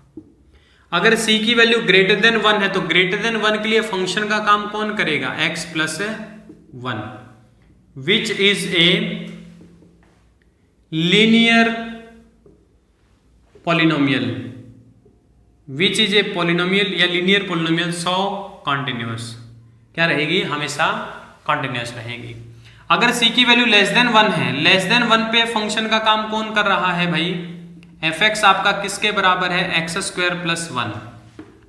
S1: अगर C की वैल्यू ग्रेटर देन 1 है तो ग्रेटर देन 1 के लिए फंक्शन का काम कौन करेगा, x + 1, which is a linear polynomial, which is a polynomial या लीनियर पॉलिनोमियल, सो कॉन्टिन्यूअस क्या रहेगी, हमेशा कॉन्टिन्यूअस रहेगी। अगर c की वैल्यू लेस देन 1 है, लेस देन 1 पे फंक्शन का काम कौन कर रहा है भाई, एफ एक्स आपका किसके बराबर है, x² + 1।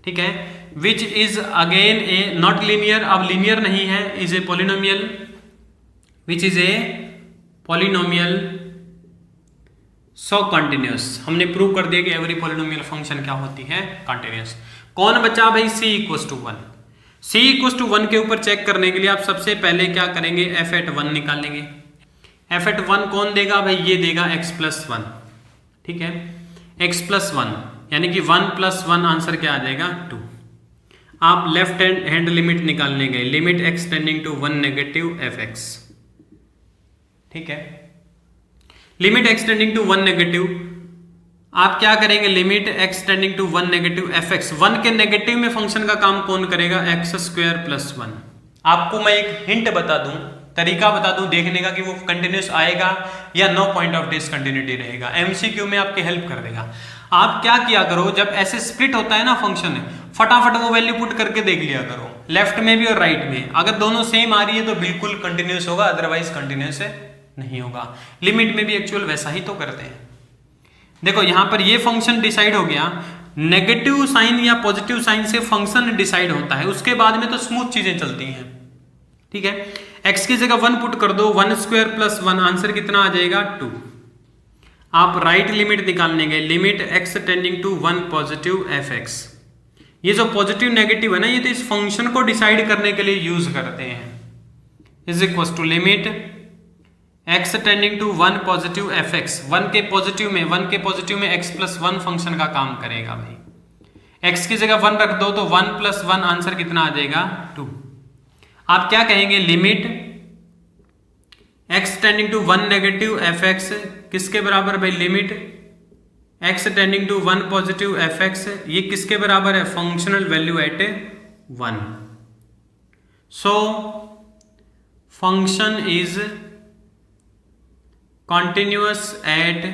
S1: ठीक है, which is again A not linear, अब लीनियर नहीं है, is a polynomial, which is a polynomial so continuous. हमने प्रूव कर दिया कि एवरी पॉलिनोमियल फंक्शन क्या होती है, कंटिन्यूअस। कौन बचा भाई, c = 1। c = 1 के ऊपर चेक करने के लिए आप सबसे पहले क्या करेंगे, f(1) निकालेंगे। f(1) कौन देगा भाई, ये देगा x + 1। ठीक है, x + 1 यानी कि 1 + 1 आंसर क्या आ जाएगा, 2। आप लेफ्ट हैंड लिमिट निकालने गए, limit x tending to 1 negative f(x). ठीक है, limit x tending to 1 negative, आप क्या करेंगे, limit x tending to 1 negative f(x), 1 के नेगेटिव में फंक्शन का काम कौन करेगा, x² + 1। आपको मैं एक हिंट बता दूं, तरीका बता दूं देखने का कि वो कंटिन्यूअस आएगा या नो पॉइंट ऑफ डिसकंटिन्यूटी रहेगा, MCQ में आपकी हेल्प कर देगा। आप क्या किया करो, जब ऐसे स्प्लिट होता है ना फंक्शन, फटाफट वो वैल्यू पुट करके देख लिया करो, लेफ्ट में भी और राइट में। अगर दोनों सेम आ रही है तो बिल्कुल कंटिन्यूअस होगा, अदरवाइज कंटिन्यूअस नहीं होगा। लिमिट में भी एक्चुअल वैसा ही तो करते हैं। देखो यहां पर ये फंक्शन डिसाइड हो गया, नेगेटिव साइन या पॉजिटिव साइन से फंक्शन डिसाइड होता है, उसके बाद में तो स्मूथ चीजें चलती हैं। ठीक है, x की जगह 1 पुट कर दो, 1² + 1 आंसर कितना आ जाएगा, 2। आप राइट लिमिट निकालने गए, limit x tending to 1 positive f(x). ये जो पॉजिटिव नेगेटिव है ना, ये तो इस फंक्शन को डिसाइड करने के लिए यूज करते हैं। Is equal to limit x tending to 1 positive f x, 1 के पॉजिटिव में x प्लस 1 फंक्शन का काम करेगा भाई। x की जगह 1 रख दो तो 1 प्लस 1 आंसर कितना आ जाएगा 2। आप क्या कहेंगे, limit x tending to 1 negative f x किसके बराबर भाई, limit x tending to 1 positive f x, ये किसके बराबर है, functional value at 1। So function is continuous at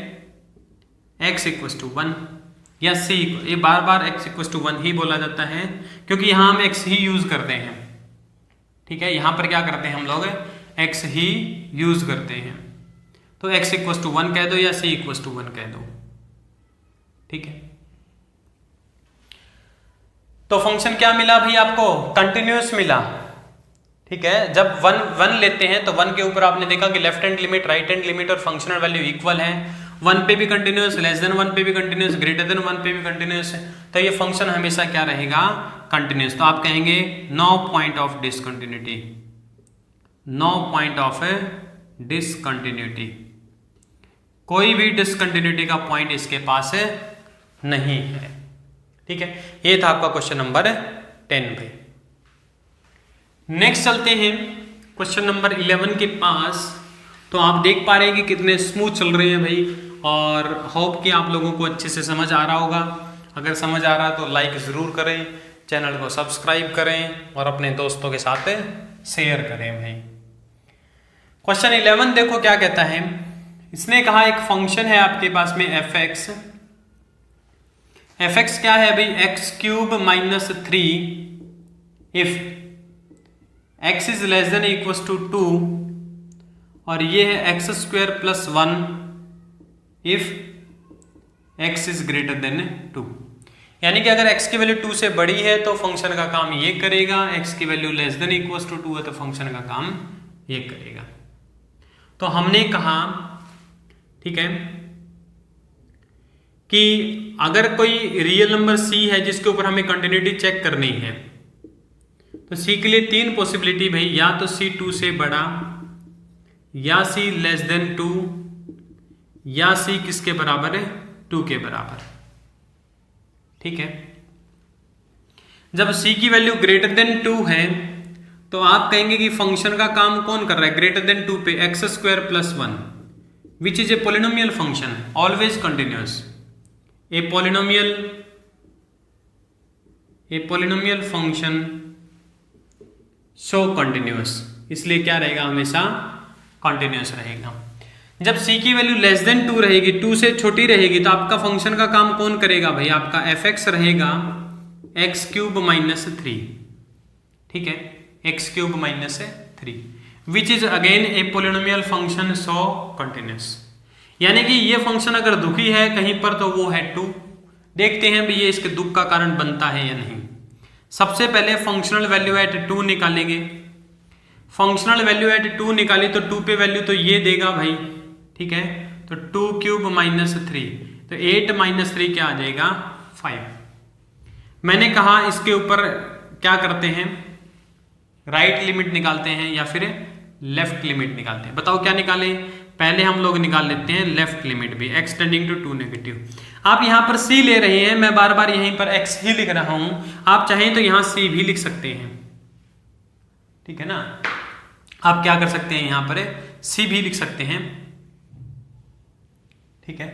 S1: x equal to 1 या c, ये बार बार x इक्वल टू 1 ही बोला जाता है क्योंकि यहां हम x ही यूज करते हैं। ठीक है, यहां पर क्या करते हैं हम लोग, x ही यूज करते हैं, तो x इक्वल टू 1 कह दो या c इक्वल टू 1 कह दो। ठीक है, तो फंक्शन क्या मिला भाई आपको, कंटिन्यूअस मिला। ठीक है, जब 1 लेते हैं तो 1 के ऊपर आपने देखा कि left hand limit, right hand limit और फंक्शनल वैल्यू इक्वल है। 1 पे भी कंटिन्यूअस, लेस देन 1 पे भी कंटिन्यूअस, ग्रेटर देन 1 पे भी कंटिन्यूअस है, तो ये फंक्शन हमेशा क्या रहेगा, कंटिन्यूअस। तो आप कहेंगे no point of discontinuity, no point of discontinuity, कोई भी डिसकंटिन्यूटी का पॉइंट इसके पास नहीं है। ठीक है, ये था आपका क्वेश्चन नंबर 10 भाई। नेक्स्ट चलते हैं क्वेश्चन नंबर 11 के पास। तो आप देख पा रहे हैं कि कितने स्मूथ चल रहे हैं भाई, और होप कि आप लोगों को अच्छे से समझ आ रहा होगा। अगर समझ आ रहा तो लाइक ज़रूर करें, चैनल को सब्सक्राइब करें और अपने दोस्तों के साथ शेयर करें भाई। क्वेश्चन 11 देखो क्या कहता है, इसने कहा एक फंक्शन है आपके पास में एफ एक्स। एफ एक्स क्या है भाई, x cube minus 3 if x is less than equal to 2, और ये है x square plus 1 if x is greater than 2। यानी कि अगर x की वैल्यू 2 से बड़ी है तो फंक्शन का काम ये करेगा, x की value less than equal to 2 है तो फंक्शन का काम ये करेगा। तो हमने कहा ठीक है कि अगर कोई रियल नंबर c है जिसके ऊपर हमें कंटिन्यूटी चेक करनी है, तो c के लिए 3 पॉसिबिलिटी भाई, या तो c 2 से बड़ा, या c लेस देन 2, या c किसके बराबर है, 2 के बराबर। ठीक है, जब c की वैल्यू ग्रेटर देन 2 है तो आप कहेंगे कि फंक्शन का काम कौन कर रहा है, ग्रेटर देन 2 पे x square plus 1 which is A polynomial function, always continuous. A polynomial function so continuous, इसलिए क्या रहेगा, हमेशा कंटिन्यूअस रहेगा। जब c की वैल्यू लेस देन 2 रहेगी, 2 से छोटी रहेगी, तो आपका फंक्शन का काम कौन करेगा भाई, आपका एफ एक्स रहेगा एक्स क्यूब माइनस 3। ठीक है, x cube minus 3 which is again A polynomial function so continuous. यानी कि ये फंक्शन अगर दुखी है कहीं पर तो वो है 2। देखते हैं भाई ये इसके दुख का कारण बनता है या नहीं। सबसे पहले फंक्शनल वैल्यू एट 2 निकालेंगे। फंक्शनल वैल्यू एट 2 निकाली तो 2 पे वैल्यू तो ये देगा भाई। ठीक है, तो 2 क्यूब माइनस 3, तो 8 माइनस 3 क्या आ जाएगा, 5। मैंने कहा इसके ऊपर क्या करते हैं, राइट लिमिट निकालते हैं या फिर लेफ्ट लिमिट निकालते हैं। बताओ क्या निकालें, पहले हम लोग निकाल लेते हैं लेफ्ट लिमिट भी, x टेंडिंग टू 2 नेगेटिव। आप यहां पर c ले रहे हैं, मैं बार बार यहीं पर x ही लिख रहा हूं, आप चाहें तो यहां c भी लिख सकते हैं। ठीक है ना, आप क्या कर सकते हैं, यहां पर c भी लिख सकते हैं। ठीक है,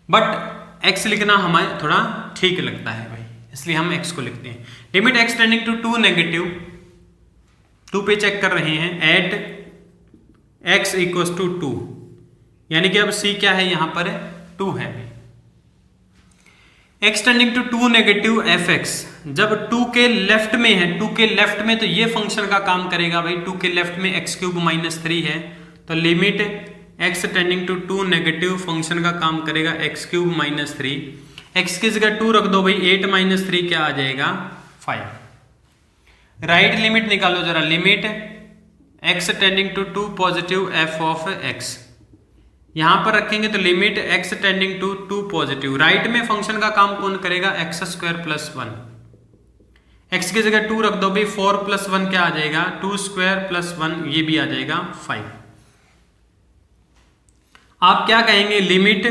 S1: बट x लिखना हमें थोड़ा ठीक लगता है भाई, इसलिए हम x को लिखते हैं। Limit x tending to 2 negative, 2 पे चेक कर रहे हैं, एट x इक्वल टू 2, यानी कि अब c क्या है, यहां पर 2 है। x tending to 2 negative f x, जब 2 के लेफ्ट में है, 2 के लेफ्ट में तो ये फंक्शन का काम करेगा भाई। 2 के लेफ्ट में एक्स क्यूब माइनस 3 है, तो limit x tending to 2 negative function का काम करेगा एक्स क्यूब माइनस 3। x की जगह 2 रख दो भाई, 8 माइनस 3 क्या आ जाएगा, 5। राइट लिमिट निकालो जरा, limit x tending to 2 positive f of x, यहां पर रखेंगे तो limit x tending to 2 positive. Right में फंक्शन का काम कौन करेगा, एक्स स्क्वायर प्लस 1। x की जगह 2 रख दो भाई, 4 + 1 क्या आ जाएगा, 2² + 1 ये भी आ जाएगा 5। आप क्या कहेंगे, limit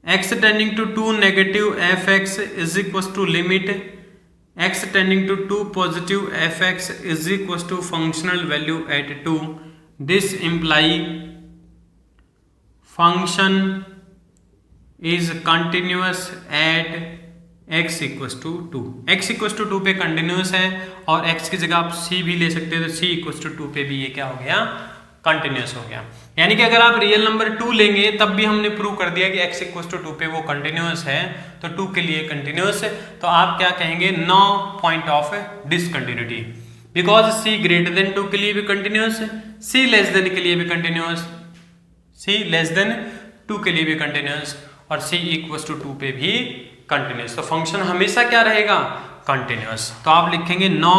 S1: x tending to 2 negative fx is equal to limit x tending to 2 positive fx is equal to functional value at 2। This imply function is continuous at x equal to 2। x equal to 2 पे continuous है और x की जगह आप c भी ले सकते हैं, तो c इक्वल टू 2 पे भी ये क्या हो गया, कंटिन्यूअस हो गया। यानी कि अगर आप रियल नंबर 2 लेंगे तब भी हमने प्रूव कर दिया कि x इक्वल टू 2 पे वो कंटिन्यूअस है, तो 2 के लिए कंटिन्यूअस है। तो आप क्या कहेंगे, no point of discontinuity, because c greater than 2 के लिए भी कंटिन्यूअस है, c लेस देन के लिए भी कंटिन्यूअस, c लेस देन 2 के लिए भी कंटिन्यूअस और c इक्वल टू 2 पे भी कंटिन्यूअस। तो फंक्शन हमेशा क्या रहेगा, कंटिन्यूअस। तो आप लिखेंगे no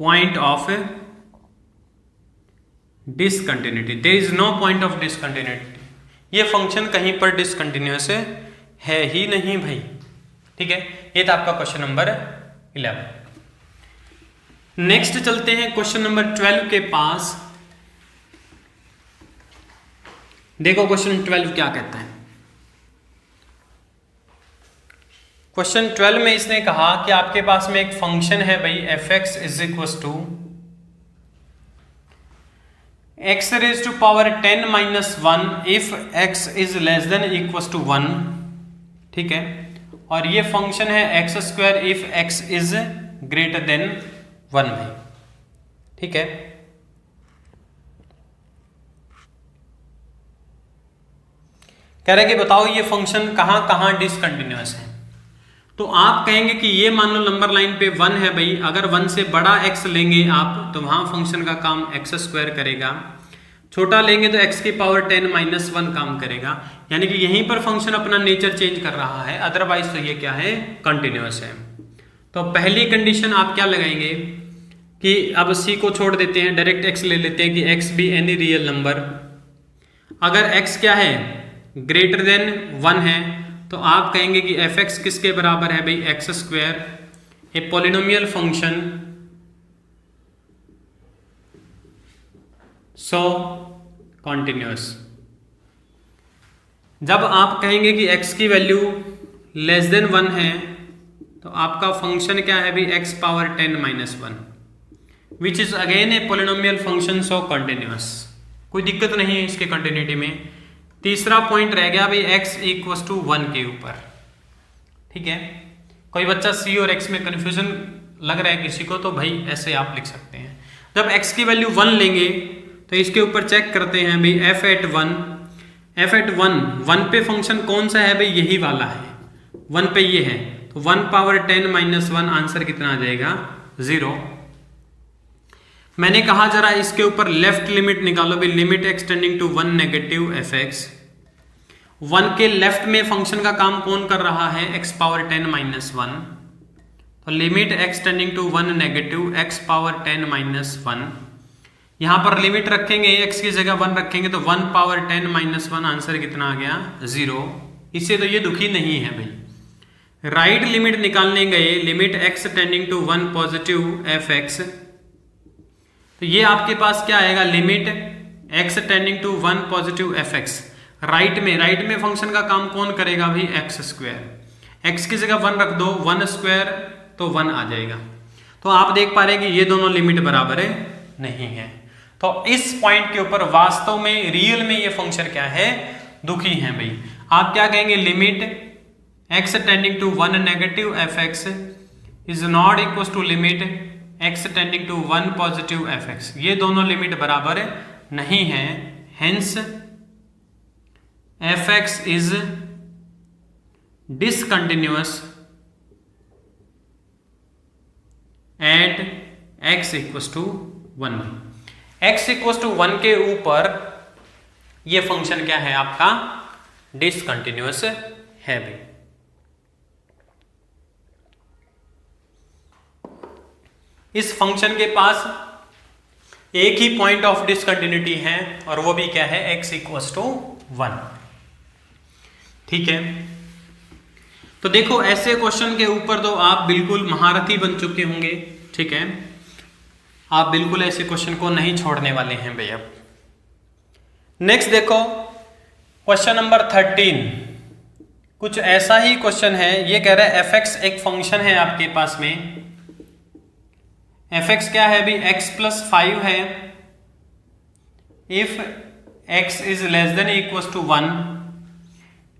S1: point of discontinuity, there is no point of discontinuity. ये फंक्शन कहीं पर डिसकंटिन्यूअस है ही नहीं भाई। ठीक है, ये था आपका क्वेश्चन नंबर 11। नेक्स्ट चलते हैं क्वेश्चन नंबर 12 के पास। देखो क्वेश्चन 12 क्या कहता है। क्वेश्चन 12 में इसने कहा कि आपके पास में एक फंक्शन है भाई fx is equal to x raise to power 10 - 1 if x is less than equal to 1। ठीक है, और ये फंक्शन है x² if x is greater than 1 भाई। ठीक है, कह रहे कि बताओ ये फंक्शन कहां कहां डिसकंटिन्यूअस है। तो आप कहेंगे कि ये मान लो नंबर लाइन पे 1 है भाई, अगर 1 से बड़ा x लेंगे आप तो वहां फंक्शन का काम x² करेगा, छोटा लेंगे तो x की पावर 10 - 1 काम करेगा। यानी कि यहीं पर फंक्शन अपना नेचर चेंज कर रहा है, अदरवाइज तो ये क्या है, कंटिन्यूअस है। तो पहली कंडीशन आप क्या लगाएंगे कि अब c को छोड़ देते हैं, डायरेक्ट x ले लेते हैं कि x भी एनी रियल नंबर। अगर x क्या है, ग्रेटर देन 1 है, तो आप कहेंगे कि fx किसके बराबर है भाई, x², a polynomial function, so continuous. जब आप कहेंगे कि x की वैल्यू लेस देन 1 है तो आपका फंक्शन क्या है भाई, x power 10 - 1 which is again a polynomial function, so continuous. कोई दिक्कत नहीं है इसके कंटिन्यूटी में। तीसरा पॉइंट रह गया भाई x इक्वल टू 1 के ऊपर। ठीक है, कोई बच्चा c और x में कंफ्यूजन लग रहा है किसी को, तो भाई ऐसे आप लिख सकते हैं। जब x की वैल्यू 1 लेंगे तो इसके ऊपर चेक करते हैं भाई f एट 1 पे फंक्शन कौन सा है भाई, यही वाला है, 1 पे ये है, तो 1 पावर 10 - 1 आंसर कितना आ जाएगा, 0। मैंने कहा जरा इसके ऊपर लेफ्ट लिमिट निकालो भाई, limit x tending to 1 negative fx। 1 के लेफ्ट में फंक्शन का काम कौन कर रहा है, x पावर 10 - 1, तो limit x tending to 1 negative x power 10 - 1। यहां पर लिमिट रखेंगे, x की जगह 1 रखेंगे तो 1 पावर 10 - 1 आंसर कितना आ गया, 0। इससे तो ये दुखी नहीं है भाई। राइट लिमिट निकालने गए, limit x tending to 1 positive fx, तो ये आपके पास क्या आएगा, limit x tending to 1 positive fx। Right में फंक्शन का काम कौन करेगा भाई, x²। x की जगह 1 रख दो, 1² तो 1 आ जाएगा। तो आप देख पा रहे हैं कि ये दोनों लिमिट बराबर नहीं है। तो इस पॉइंट के ऊपर वास्तव में रियल में ये फंक्शन क्या है, दुखी है भाई। आप क्या कहेंगे, limit x tending to 1 negative fx is not equal to limit x tending to 1 positive fx। ये दोनों लिमिट बराबर नहीं है, hence fx is discontinuous at x equal to 1। x equal to 1 के ऊपर ये फंक्शन क्या है आपका, डिसकंटिन्यूअस है भाई। इस फंक्शन के पास एक ही पॉइंट ऑफ डिसकंटिन्यूटी है और वो भी क्या है, x इक्वल टू 1। ठीक है, तो देखो ऐसे क्वेश्चन के ऊपर तो आप बिल्कुल महारथी बन चुके होंगे, ठीक है, आप बिल्कुल ऐसे क्वेश्चन को नहीं छोड़ने वाले हैं भैया। नेक्स्ट देखो क्वेश्चन नंबर 13, कुछ ऐसा ही क्वेश्चन है। ये कह रहा है fx एक फंक्शन है आपके पास में, fx क्या है अभी x+5 है, if x is less than equal to 1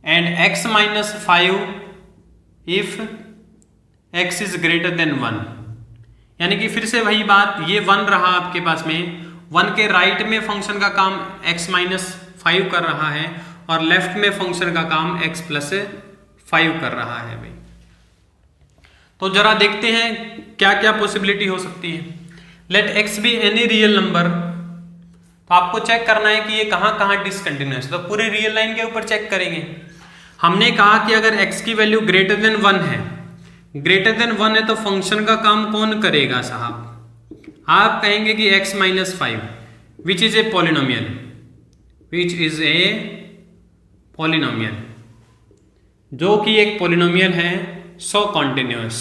S1: and x-5 if x is greater than 1। यानी कि फिर से वही बात, ये 1 रहा आपके पास में, 1 के राइट में फंक्शन का काम x-5 कर रहा है और लेफ्ट में फंक्शन का काम x+5 कर रहा है भाई। तो जरा देखते हैं क्या क्या पॉसिबिलिटी हो सकती है। Let x be any real number, तो आपको चेक करना है कि ये कहाँ कहाँ डिसकंटिन्यूअस, तो पूरे रियल लाइन के ऊपर चेक करेंगे। हमने कहा कि अगर x की वैल्यू ग्रेटर देन 1 है, ग्रेटर देन 1 है तो फंक्शन का काम कौन करेगा साहब, आप कहेंगे कि x-5 which is a polynomial, which is a polynomial, जो कि एक पॉलिनोमियल है, सो कॉन्टिन्यूअस,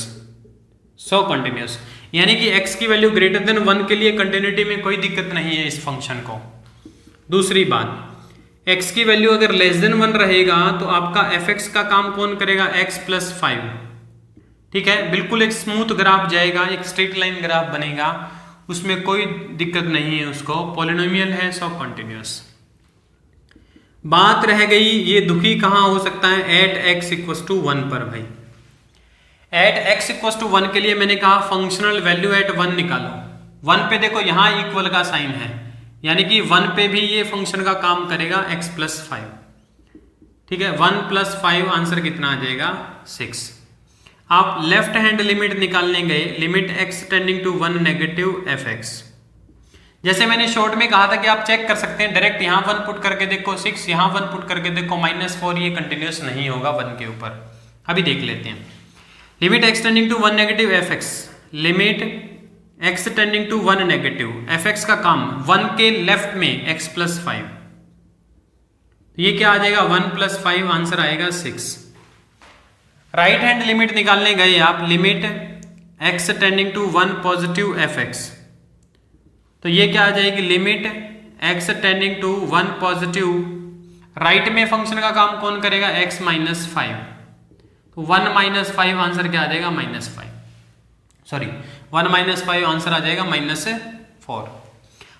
S1: सो कॉन्टिन्यूअस, यानी कि x की वैल्यू ग्रेटर देन 1 के लिए कंटिन्यूटी में कोई दिक्कत नहीं है इस फंक्शन को। दूसरी बात, x की वैल्यू अगर लेस देन 1 रहेगा तो आपका fx का काम कौन करेगा, x+5, ठीक है, बिल्कुल एक स्मूथ ग्राफ जाएगा, एक स्ट्रेट लाइन ग्राफ बनेगा, उसमें कोई दिक्कत नहीं है, उसको पॉलिनोमियल है, सो कॉन्टिन्यूअस। बात रह गई ये दुखी कहां हो सकता है, एट x=1 पर भाई। एट x=1 के लिए मैंने कहा फंक्शनल वैल्यू एट 1 निकालो। 1 पे देखो यहां इक्वल का साइन है, यानी कि 1 पे भी ये फंक्शन का काम करेगा x+5, ठीक है, 1+5 आंसर कितना आ जाएगा 6। आप लेफ्ट हैंड लिमिट निकालने गए, limit x tending to 1 negative fx, जैसे मैंने शॉर्ट में कहा था कि आप चेक कर सकते हैं, डायरेक्ट यहां 1 पुट करके देखो 6, यहां 1 पुट करके देखो -4, ये कंटिन्यूअस नहीं होगा 1 के ऊपर। अभी देख लेते हैं, limit x tending to 1 negative fx, limit x tending to 1 negative, fx का काम 1 के लेफ्ट में x+5, ये क्या आ जाएगा 1+5 आंसर आएगा 6। राइट हैंड लिमिट निकालने गए आप, limit x tending to 1 positive fx, तो ये क्या आ जाएगी, limit x tending to 1 positive, right में फंक्शन का काम कौन करेगा, x-5, तो 1-5 आंसर क्या आ जाएगा -5, सॉरी 1-5 आंसर आ जाएगा -4।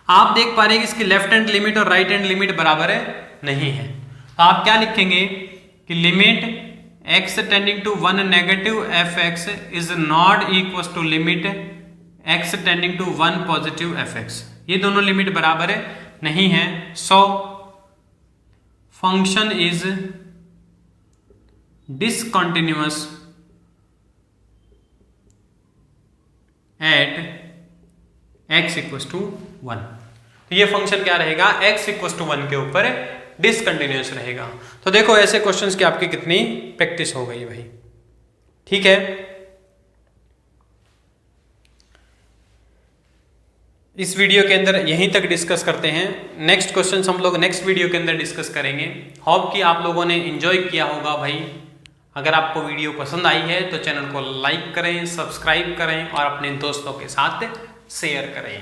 S1: आप देख पा रहे हैं कि इसकी लेफ्ट हैंड लिमिट और राइट हैंड लिमिट बराबर है नहीं है, तो आप क्या लिखेंगे कि limit x tending to 1 negative fx is not equal to limit x tending to 1 positive fx, ये दोनों लिमिट बराबर है नहीं है, so function is discontinuous at x=1। तो ये फंक्शन क्या रहेगा, x=1 के ऊपर डिसकंटिन्यूअस रहेगा। तो देखो ऐसे क्वेश्चंस की आपकी कितनी प्रैक्टिस हो गई भाई, ठीक है। इस वीडियो के अंदर यहीं तक डिस्कस करते हैं, नेक्स्ट क्वेश्चंस हम लोग नेक्स्ट वीडियो के अंदर डिस्कस करेंगे। होप कि आप लोगों ने एंजॉय किया होगा भाई। अगर आपको वीडियो पसंद आई है तो चैनल को लाइक करें, सब्सक्राइब करें और अपने दोस्तों के साथ शेयर करें।